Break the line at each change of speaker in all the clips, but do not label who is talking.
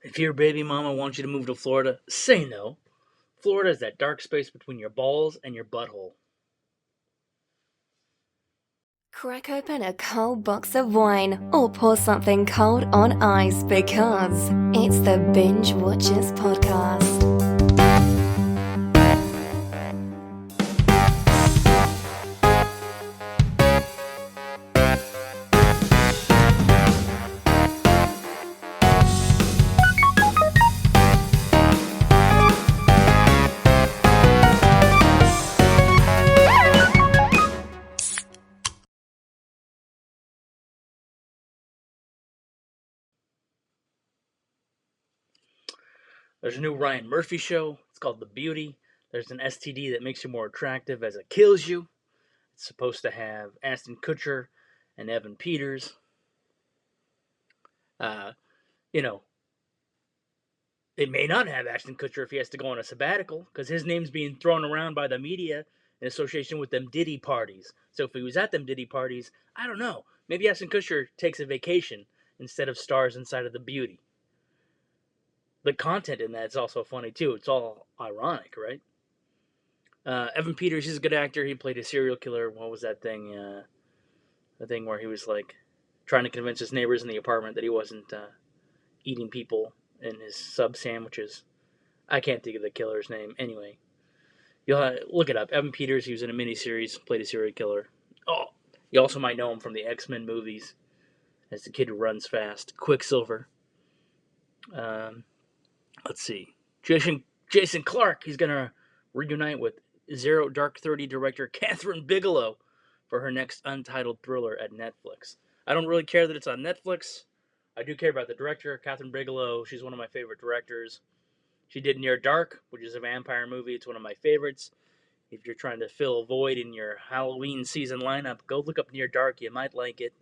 If your baby mama wants you to move to Florida, say no. Florida is that dark space between your balls and your butthole.
Crack open a cold box of wine or pour something cold on ice because it's the Binge-Watchers podcast.
There's a new Ryan Murphy show. It's called The Beauty. There's an STD that makes you more attractive as it kills you. It's supposed to have Ashton Kutcher and Evan Peters. Uh, you know, it may not have Ashton Kutcher if he has to go on a sabbatical, because his name's being thrown around by the media in association with them Diddy parties. So if he was at them Diddy parties, I don't know. Maybe Ashton Kutcher takes a vacation instead of stars inside of The Beauty. The content in that is also funny too. It's all ironic, right? Evan Peters, he's a good actor. He played a serial killer. What was that thing? The thing where he was like trying to convince his neighbors in the apartment that he wasn't eating people in his sub sandwiches. I can't think of the killer's name. Anyway, you'll look it up. Evan Peters, he was in a miniseries, played a serial killer. Oh, you also might know him from the X-Men movies as the kid who runs fast. Quicksilver. Let's see. Jason Clarke, he's going to reunite with Zero Dark 30 director Catherine Bigelow for her next untitled thriller at Netflix. I don't really care that it's on Netflix. I do care about the director, Catherine Bigelow. She's one of my favorite directors. She did Near Dark, which is a vampire movie. It's one of my favorites. If you're trying to fill a void in your Halloween season lineup, go look up Near Dark. You might like it.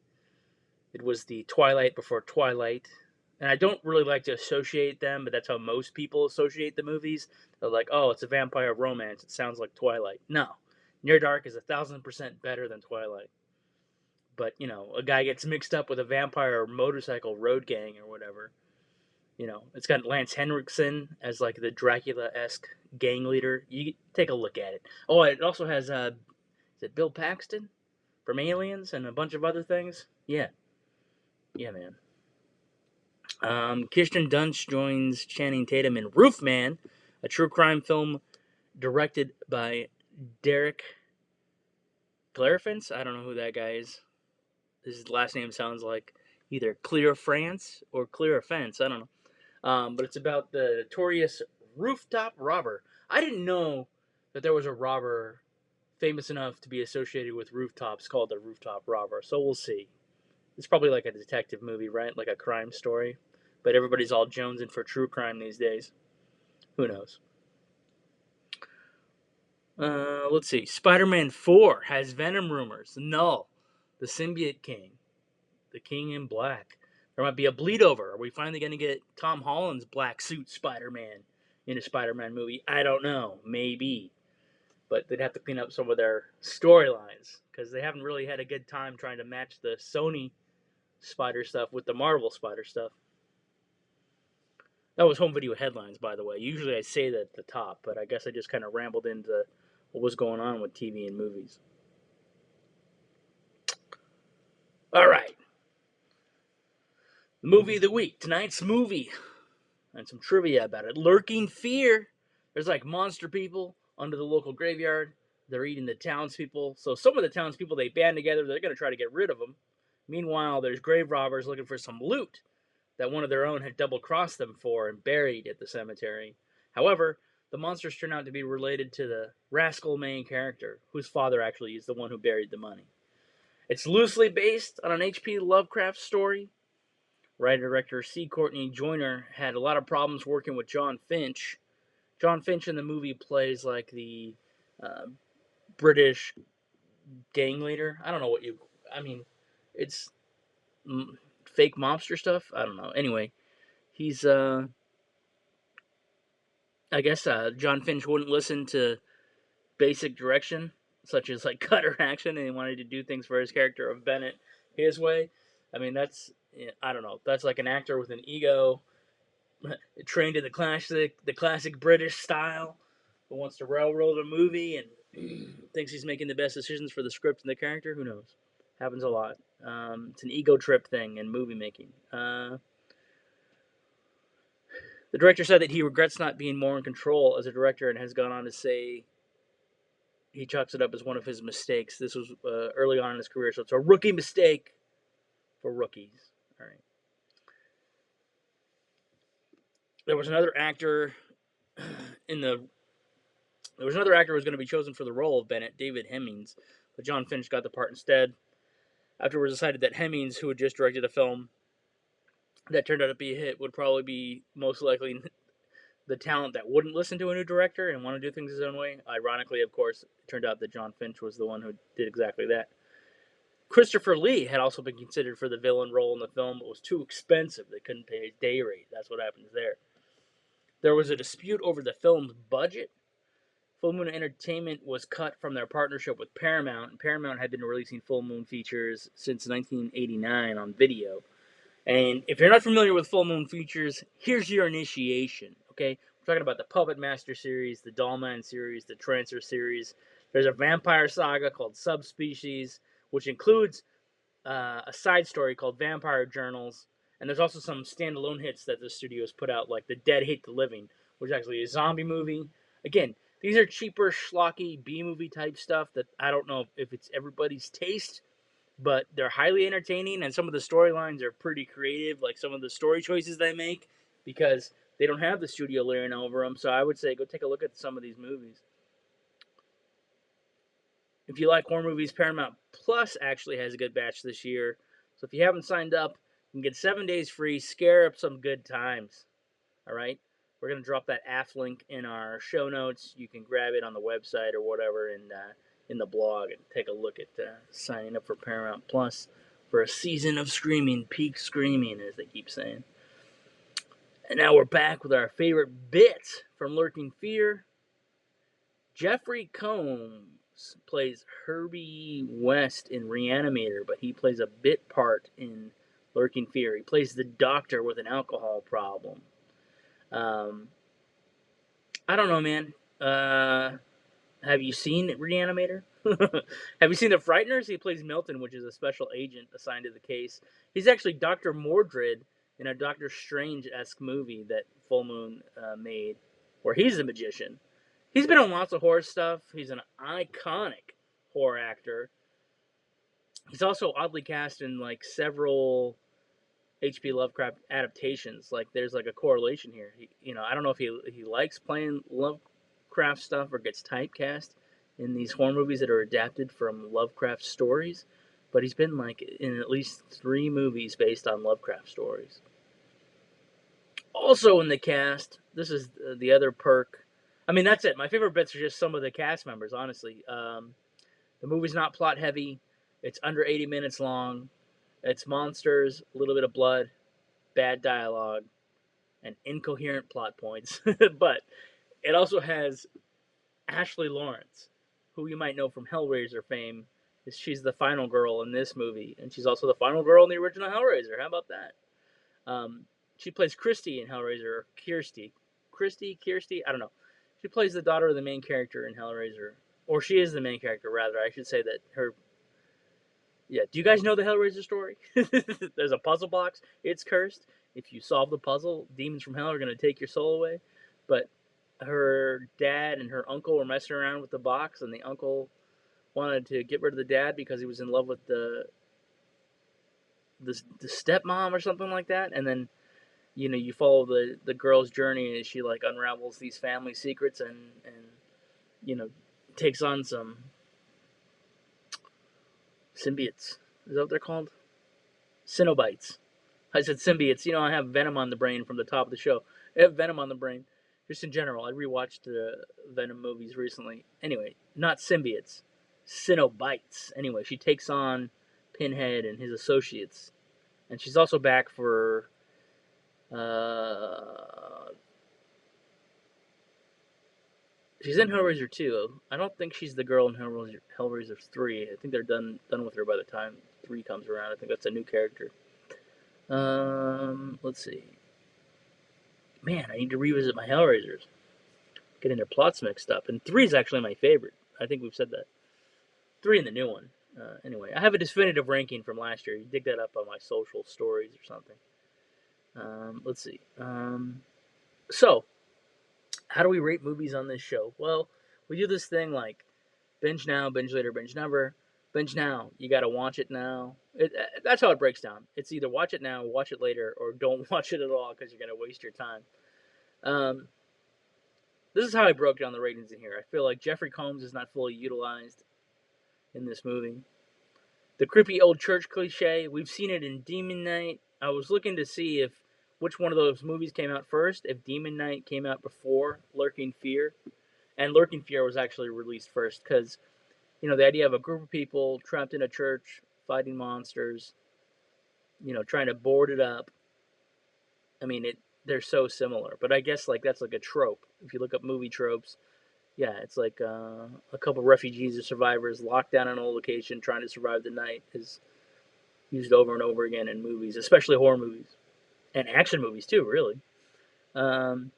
It was the Twilight before Twilight. And I don't really like to associate them, but that's how most people associate the movies. They're like, oh, it's a vampire romance. It sounds like Twilight. No. Near Dark is 1,000% better than Twilight. But, you know, a guy gets mixed up with a vampire motorcycle road gang or whatever. You know, it's got Lance Henriksen as like the Dracula-esque gang leader. You take a look at it. Oh, it also has, is it Bill Paxton from Aliens and a bunch of other things? Yeah. Yeah, man. Kirsten Dunst joins Channing Tatum in Roofman, a true crime film directed by Derek Clarifence. I don't know who that guy is. His last name sounds like either Clear France or Clear Offense. I don't know. But it's about the notorious rooftop robber. I didn't know that there was a robber famous enough to be associated with rooftops called the rooftop robber. So we'll see. It's probably like a detective movie, right? Like a crime story. But everybody's all jonesing for true crime these days. Who knows? Let's see. Spider-Man 4 has Venom rumors. Null. The Symbiote King. The King in Black. There might be a bleed over. Are we finally going to get Tom Holland's black suit Spider-Man in a Spider-Man movie? I don't know. Maybe. But they'd have to clean up some of their storylines because they haven't really had a good time trying to match the Sony Spider stuff with the Marvel Spider stuff. That was home video headlines, by the way. Usually I say that at the top, but I guess I just kind of rambled into what was going on with TV and movies. All right. The movie of the week. Tonight's movie. And some trivia about it. Lurking Fear. There's like monster people under the local graveyard. They're eating the townspeople. So some of the townspeople, they band together. They're going to try to get rid of them. Meanwhile, there's grave robbers looking for some loot that one of their own had double-crossed them for and buried at the cemetery. However, the monsters turn out to be related to the rascal main character, whose father actually is the one who buried the money. It's loosely based on an H.P. Lovecraft story. Writer-director C. Courtney Joyner had a lot of problems working with John Finch. John Finch in the movie plays like the British gang leader. I don't know what you... I mean, it's fake mobster stuff? I don't know. Anyway, he's... I guess John Finch wouldn't listen to basic direction, such as like cutter action, and he wanted to do things for his character of Bennett his way. I mean, that's... I don't know. That's like an actor with an ego trained in the classic British style, who wants to railroad a movie and thinks he's making the best decisions for the script and the character. Who knows? Happens a lot. It's an ego trip thing in movie making. The director said that he regrets not being more in control as a director and has gone on to say he chalks it up as one of his mistakes. This was early on in his career, so it's a rookie mistake for rookies. All right. There was another actor in the. There was another actor who was going to be chosen for the role of Bennett, David Hemmings, but John Finch got the part instead. Afterwards, decided that Hemmings, who had just directed a film that turned out to be a hit, would probably be most likely the talent that wouldn't listen to a new director and want to do things his own way. Ironically, of course, it turned out that John Finch was the one who did exactly that. Christopher Lee had also been considered for the villain role in the film, but was too expensive. They couldn't pay his day rate. That's what happens there. There was a dispute over the film's budget. Full Moon Entertainment was cut from their partnership with Paramount, and Paramount had been releasing Full Moon features since 1989 on video. And if you're not familiar with Full Moon features, here's your initiation, okay? We're talking about the Puppet Master series, the Dollman series, the Trancer series. There's a vampire saga called Subspecies, which includes a side story called Vampire Journals. And there's also some standalone hits that the studios put out, like The Dead Hate the Living, which is actually a zombie movie. Again, these are cheaper, schlocky B-movie type stuff that I don't know if it's everybody's taste, but they're highly entertaining, and some of the storylines are pretty creative, like some of the story choices they make, because they don't have the studio layering over them. So I would say go take a look at some of these movies. If you like horror movies, Paramount Plus actually has a good batch this year. So if you haven't signed up, you can get 7 days free. Scare up some good times. All right? We're going to drop that AF link in our show notes. You can grab it on the website or whatever in the blog and take a look at signing up for Paramount Plus for a season of screaming, peak screaming, as they keep saying. And now we're back with our favorite bit from Lurking Fear. Jeffrey Combs plays Herbie West in Reanimator, but he plays a bit part in Lurking Fear. He plays the doctor with an alcohol problem. I don't know, man. Have you seen Reanimator? Have you seen The Frighteners? He plays Milton, which is a special agent assigned to the case. He's actually Dr. Mordred in a Doctor Strange-esque movie that Full Moon made, where he's a magician. He's been on lots of horror stuff. He's an iconic horror actor. He's also oddly cast in like several H.P. Lovecraft adaptations. Like there's like a correlation here. I don't know if he likes playing Lovecraft stuff or gets typecast in these horror movies that are adapted from Lovecraft stories, but he's been like in at least 3 movies based on Lovecraft stories. Also in the cast, this is the other perk. I mean, that's it. My favorite bits are just some of the cast members, honestly. The movie's not plot heavy. It's under 80 minutes long. It's monsters, a little bit of blood, bad dialogue, and incoherent plot points. But it also has Ashley Lawrence, who you might know from Hellraiser fame. She's the final girl in this movie, and she's also the final girl in the original Hellraiser. How about that? She plays Christy in Hellraiser, or Kirsty, I don't know. She plays the daughter of the main character in Hellraiser. Or she is the main character, rather. I should say that her... Yeah, do you guys know the Hellraiser story? There's a puzzle box. It's cursed. If you solve the puzzle, demons from hell are going to take your soul away. But her dad and her uncle were messing around with the box, and the uncle wanted to get rid of the dad because he was in love with the stepmom or something like that. And then you follow the girl's journey as she like unravels these family secrets and takes on some symbiotes. Is that what they're called? Cenobites. I said symbiotes. I have Venom on the brain from the top of the show. I have Venom on the brain. Just in general. I rewatched the Venom movies recently. Anyway, not symbiotes. Cenobites. Anyway, she takes on Pinhead and his associates. And she's also back for... she's in Hellraiser 2. I don't think she's the girl in Hellraiser 3. I think they're done with her by the time 3 comes around. I think that's a new character. Let's see. Man, I need to revisit my Hellraisers. Getting their plots mixed up. And 3 is actually my favorite. I think we've said that. 3 in the new one. Anyway, I have a definitive ranking from last year. You dig that up on my social stories or something. Let's see. So, how do we rate movies on this show? Well, we do this thing like binge now, binge later, binge never. Binge now, you gotta watch it now. That's how it breaks down. It's either watch it now, watch it later, or don't watch it at all because you're gonna waste your time. Um, this is how I broke down the ratings in here. I feel like Jeffrey Combs is not fully utilized in this movie. The creepy old church cliche, we've seen it in Demon Knight. I was looking to see if which one of those movies came out first, if Demon Knight came out before Lurking Fear. And Lurking Fear was actually released first because, the idea of a group of people trapped in a church fighting monsters, trying to board it up. I mean, they're so similar. But I guess that's like a trope. If you look up movie tropes, yeah, it's like a couple refugees or survivors locked down in a location trying to survive the night is used over and over again in movies, especially horror movies and action movies too. Really, um,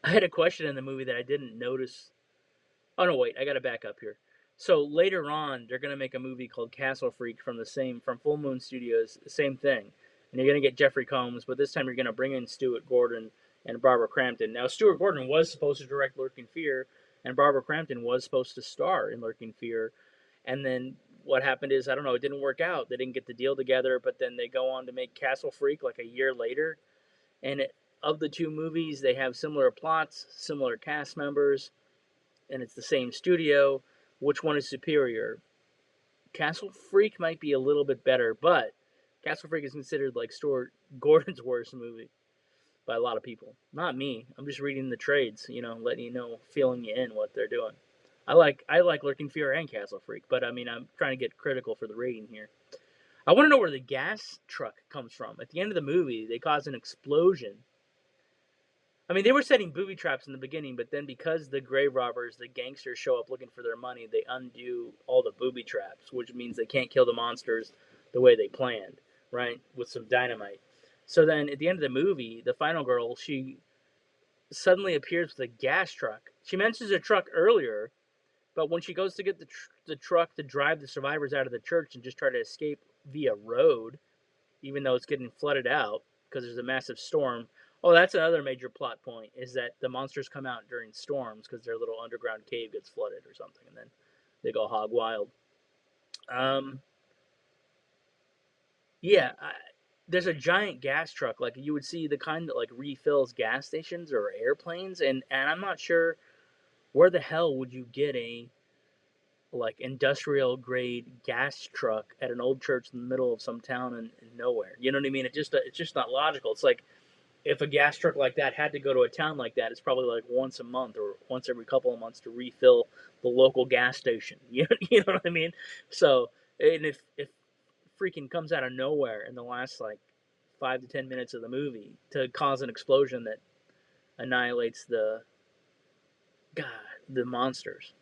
I had a question in the movie that I didn't notice. Oh no, wait, I got to back up here. So later on, they're gonna make a movie called Castle Freak from Full Moon Studios, same thing, and you're gonna get Jeffrey Combs, but this time you're gonna bring in Stuart Gordon and Barbara Crampton. Now Stuart Gordon was supposed to direct Lurking Fear, and Barbara Crampton was supposed to star in Lurking Fear, and then what happened is I don't know, it didn't work out. They didn't get the deal together, but then they go on to make Castle Freak like a year later, and of the two movies, they have similar plots, similar cast members, and it's the same studio. Which one is superior? Castle Freak might be a little bit better, but Castle Freak is considered like Stuart Gordon's worst movie by a lot of people. Not me. I'm just reading the trades, letting you know, filling you in what they're doing. I like Lurking Fear and Castle Freak, but I mean I'm trying to get critical for the rating here. I want to know where the gas truck comes from. At the end of the movie, they cause an explosion. I mean, they were setting booby traps in the beginning, but then because the grave robbers, the gangsters, show up looking for their money, they undo all the booby traps, which means they can't kill the monsters the way they planned, right? With some dynamite. So then at the end of the movie, the final girl, she suddenly appears with a gas truck. She mentions a truck earlier, but when she goes to get the truck to drive the survivors out of the church and just try to escape via road, even though it's getting flooded out because there's a massive storm. Oh, that's another major plot point, is that the monsters come out during storms because their little underground cave gets flooded or something, and then they go hog wild. Um, yeah, there's a giant gas truck, like you would see the kind that like refills gas stations or airplanes, and I'm not sure where the hell would you get a like industrial grade gas truck at an old church in the middle of some town in nowhere. You know what I mean? It's just not logical. It's like if a gas truck like that had to go to a town like that, it's probably like once a month or once every couple of months to refill the local gas station. You know what I mean? So, and if freaking comes out of nowhere in the last like 5 to 10 minutes of the movie to cause an explosion that annihilates God the monsters.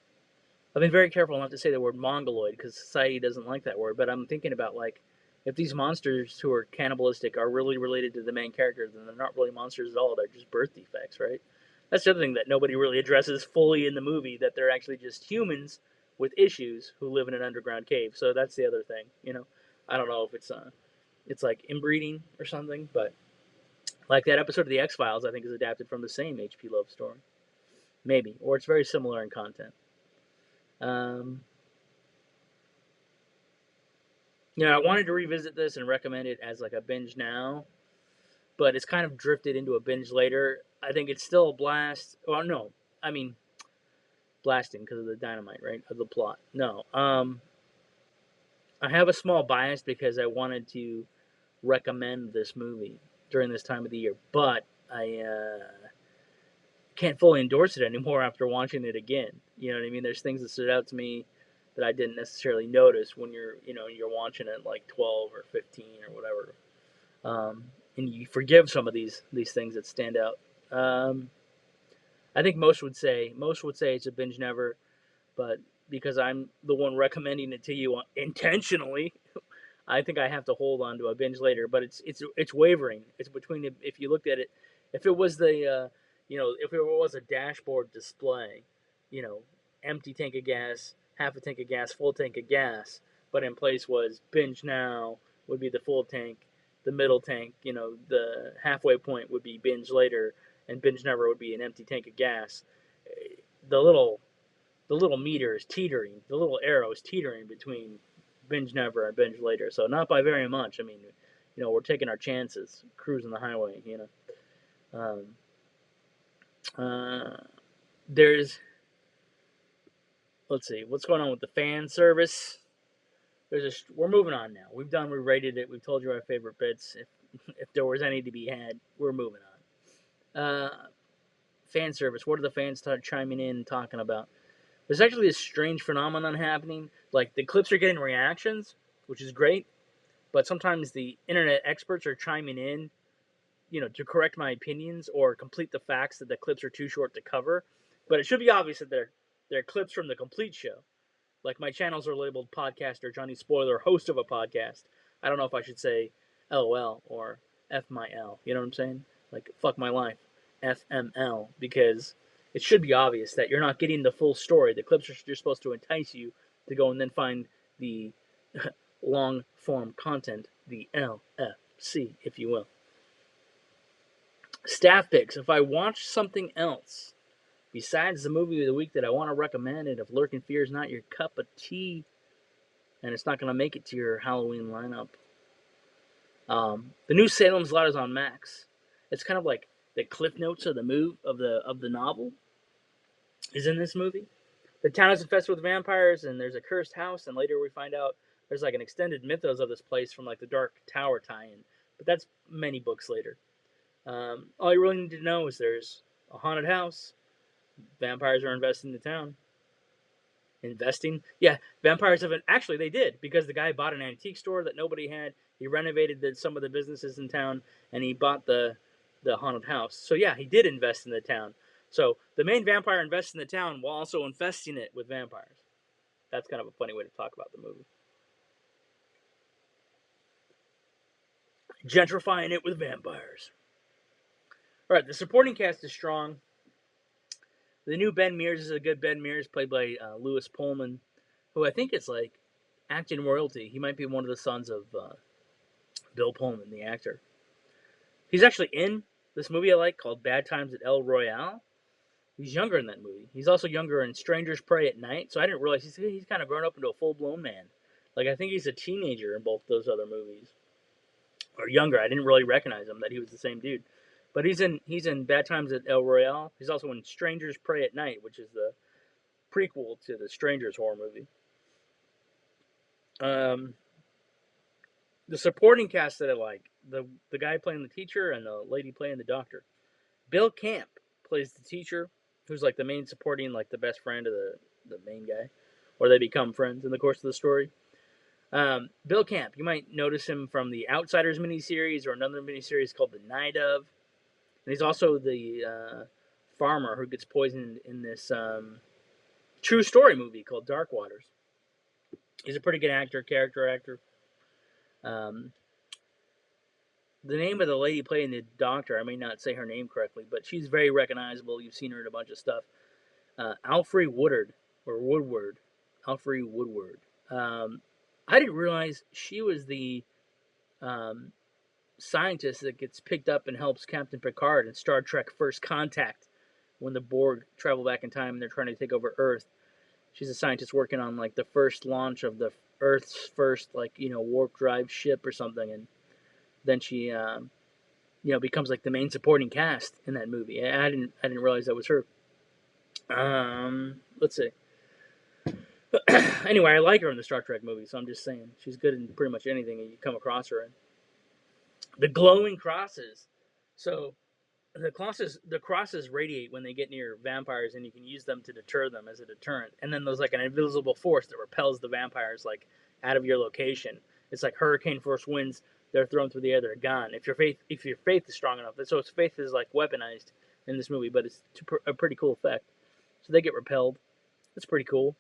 I've been very careful not to say the word mongoloid because society doesn't like that word, but I'm thinking about like if these monsters who are cannibalistic are really related to the main characters, then they're not really monsters at all. They're just birth defects, right? That's the other thing that nobody really addresses fully in the movie, that they're actually just humans with issues who live in an underground cave. So that's the other thing. I don't know if it's like inbreeding or something, but like that episode of The X-Files, I think is adapted from the same H.P. Love story. Maybe. Or it's very similar in content. Um, I wanted to revisit this and recommend it as like a binge now, but it's kind of drifted into a binge later. I think it's still a blast. Well, no, I mean blasting because of the dynamite, right? Of the plot. No, I have a small bias because I wanted to recommend this movie during this time of the year, but I can't fully endorse it anymore after watching it again. You know what I mean? There's things that stood out to me that I didn't necessarily notice when you're watching it like 12 or 15 or whatever. And you forgive some of these things that stand out. I think most would say it's a binge never, but because I'm the one recommending it to you intentionally, I think I have to hold on to a binge later, but it's wavering. It's between if you looked at it, if it was if it was a dashboard display, empty tank of gas, half a tank of gas, full tank of gas, but in place was binge now would be the full tank, the middle tank, the halfway point would be binge later, and binge never would be an empty tank of gas. The little meter is teetering, the little arrow is teetering between binge never and binge later. So not by very much. I mean, we're taking our chances, cruising the highway. There's let's see what's going on with the fan service. We're moving on now. We rated it. We've told you our favorite bits. If there was any to be had, we're moving on. Fan service. What are the fans start chiming in and talking about? There's actually this strange phenomenon happening. Like, the clips are getting reactions, which is great, but sometimes the internet experts are chiming in, to correct my opinions or complete the facts that the clips are too short to cover. But it should be obvious that they're clips from the complete show. Like, my channels are labeled podcaster Johnny Spoiler, host of a podcast. I don't know if I should say LOL or F my L. You know what I'm saying? Like, fuck my life. FML, because it should be obvious that you're not getting the full story. The clips are just supposed to entice you to go and then find the long form content, the LFC, if you will. Staff picks. If I watch something else besides the movie of the week that I want to recommend, and if Lurking Fear is not your cup of tea, and it's not going to make it to your Halloween lineup, the new Salem's Lot is on Max. It's kind of like the cliff notes of the novel is in this movie. The town is infested with vampires, and there's a cursed house, and later we find out there's like an extended mythos of this place from like the Dark Tower tie-in. But that's many books later. All you really need to know is there's a haunted house. Vampires are investing in the town. Investing? Yeah, vampires haven't. Actually, they did, because the guy bought an antique store that nobody had. He renovated some of the businesses in town, and he bought the haunted house. So yeah, he did invest in the town. So the main vampire invests in the town while also infesting it with vampires. That's kind of a funny way to talk about the movie. Gentrifying it with vampires. All right, the supporting cast is strong. The new Ben Mears is a good Ben Mears, played by Lewis Pullman, who I think is like acting royalty. He might be one of the sons of Bill Pullman, the actor. He's actually in this movie I like called Bad Times at El Royale. He's younger in that movie. He's also younger in Strangers Pray at Night, so I didn't realize he's kind of grown up into a full-blown man. Like, I think he's a teenager in both those other movies. Or younger. I didn't really recognize him, that he was the same dude. But he's in Bad Times at El Royale. He's also in Strangers Pray at Night, which is the prequel to the Strangers horror movie. The supporting cast that I like, the guy playing the teacher and the lady playing the doctor. Bill Camp plays the teacher, who's like the main supporting, like the best friend of the main guy, or they become friends in the course of the story. Bill Camp, you might notice him from the Outsiders miniseries or another miniseries called The Night Of, and he's also the farmer who gets poisoned in this true story movie called Dark Waters. He's a pretty good character actor. The name of the lady playing the doctor, I may not say her name correctly, but she's very recognizable. You've seen her in a bunch of stuff. Alfre Woodard. Alfre Woodward. I didn't realize she was the scientist that gets picked up and helps Captain Picard in Star Trek First Contact when the Borg travel back in time and they're trying to take over Earth. She's a scientist working on like the first launch of the Earth's first warp drive ship or something, and then she becomes like the main supporting cast in that movie. I didn't realize that was her. Let's see. Anyway, I like her in the Star Trek movie, so I'm just saying she's good in pretty much anything you come across her in. The glowing crosses. So the crosses radiate when they get near vampires, and you can use them to deter them as a deterrent. And then there's like an invisible force that repels the vampires like out of your location. It's like hurricane force winds. They're thrown through the air. They're gone. If your faith is strong enough, so its faith is like weaponized in this movie, but it's a pretty cool effect. So they get repelled. That's pretty cool.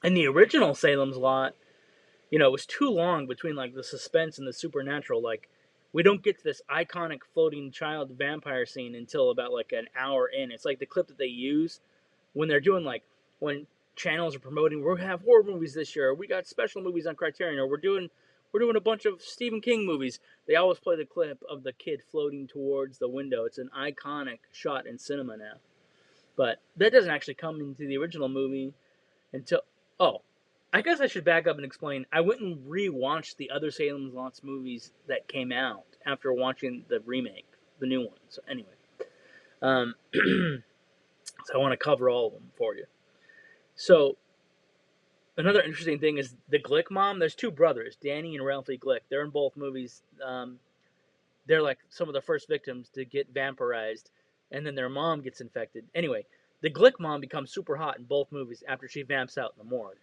In the original Salem's Lot, it was too long between like the suspense and the supernatural. Like, we don't get to this iconic floating child vampire scene until about like an hour in. It's like the clip that they use when they're doing like when channels are promoting, we're gonna have horror movies this year, or we got special movies on Criterion, or we're doing a bunch of Stephen King movies. They always play the clip of the kid floating towards the window. It's an iconic shot in cinema now. But that doesn't actually come into the original movie until, oh, I guess I should back up and explain. I went and rewatched the other Salem's Lots movies that came out after watching the remake, the new one. So anyway, so I want to cover all of them for you. So another interesting thing is the Glick mom. There's two brothers, Danny and Ralphie Glick. They're in both movies. They're like some of the first victims to get vampirized, and then their mom gets infected. Anyway, the Glick mom becomes super hot in both movies after she vamps out in the morgue.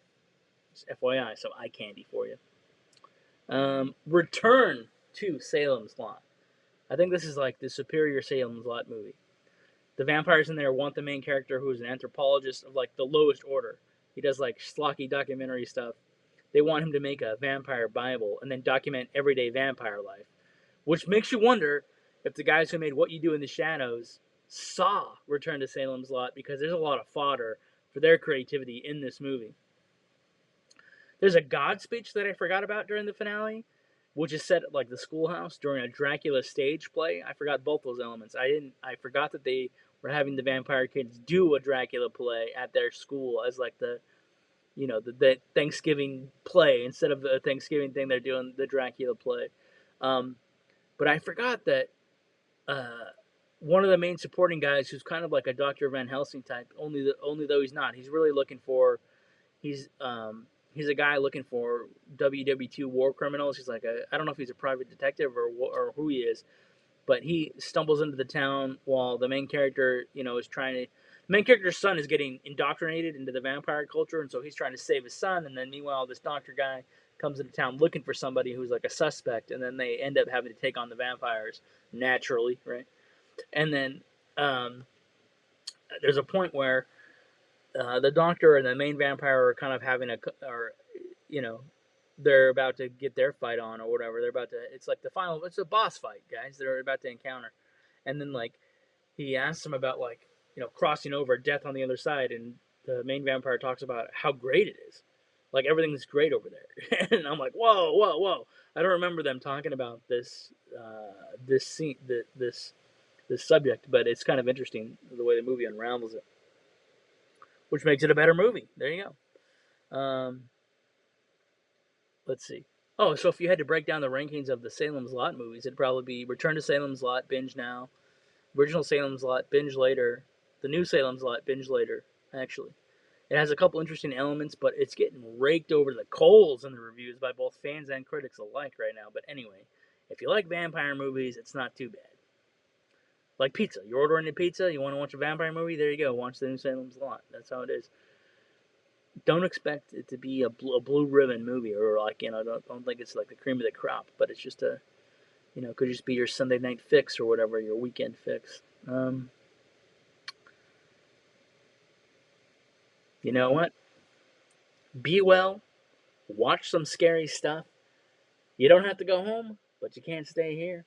Just FYI, some eye candy for you. Return to Salem's Lot. I think this is like the superior Salem's Lot movie. The vampires in there want the main character, who is an anthropologist of like the lowest order. He does like schlocky documentary stuff. They want him to make a vampire Bible and then document everyday vampire life, which makes you wonder if the guys who made What You Do in the Shadows saw Return to Salem's Lot, because there's a lot of fodder for their creativity in this movie. There's a God speech that I forgot about during the finale, which is set at like the schoolhouse during a Dracula stage play. I forgot both those elements. I forgot that they were having the vampire kids do a Dracula play at their school as like the Thanksgiving play. Instead of the Thanksgiving thing, they're doing the Dracula play. But I forgot that one of the main supporting guys, who's kind of like a Dr. Van Helsing type, only though he's not. He's really looking for he's a guy looking for WW2 war criminals. He's like I don't know if he's a private detective or who he is, but he stumbles into the town while the main character, is trying to. The main character's son is getting indoctrinated into the vampire culture, and so he's trying to save his son. And then meanwhile, this doctor guy comes into town looking for somebody who's like a suspect, and then they end up having to take on the vampires naturally, right? And then there's a point where the doctor and the main vampire are kind of having they're about to get their fight on or whatever. It's like it's a boss fight, guys. They're about to encounter. And then like he asks him about like, crossing over, death on the other side, and the main vampire talks about how great it is. Like everything's great over there. And I'm like, whoa, whoa, whoa. I don't remember them talking about this scene, this subject, but it's kind of interesting the way the movie unravels it, which makes it a better movie. There you go. Let's see. Oh, so if you had to break down the rankings of the Salem's Lot movies, it'd probably be Return to Salem's Lot, binge now. Original Salem's Lot, binge later. The new Salem's Lot, binge later, actually. It has a couple interesting elements, but it's getting raked over the coals in the reviews by both fans and critics alike right now. But anyway, if you like vampire movies, it's not too bad. Like pizza. You're ordering a pizza, you want to watch a vampire movie? There you go. Watch the new Salem's Lot. That's how it is. Don't expect it to be a blue ribbon movie, or like, don't think it's like the cream of the crop, but it's just could just be your Sunday night fix or whatever, your weekend fix. You know what? Be well. Watch some scary stuff. You don't have to go home, but you can't stay here.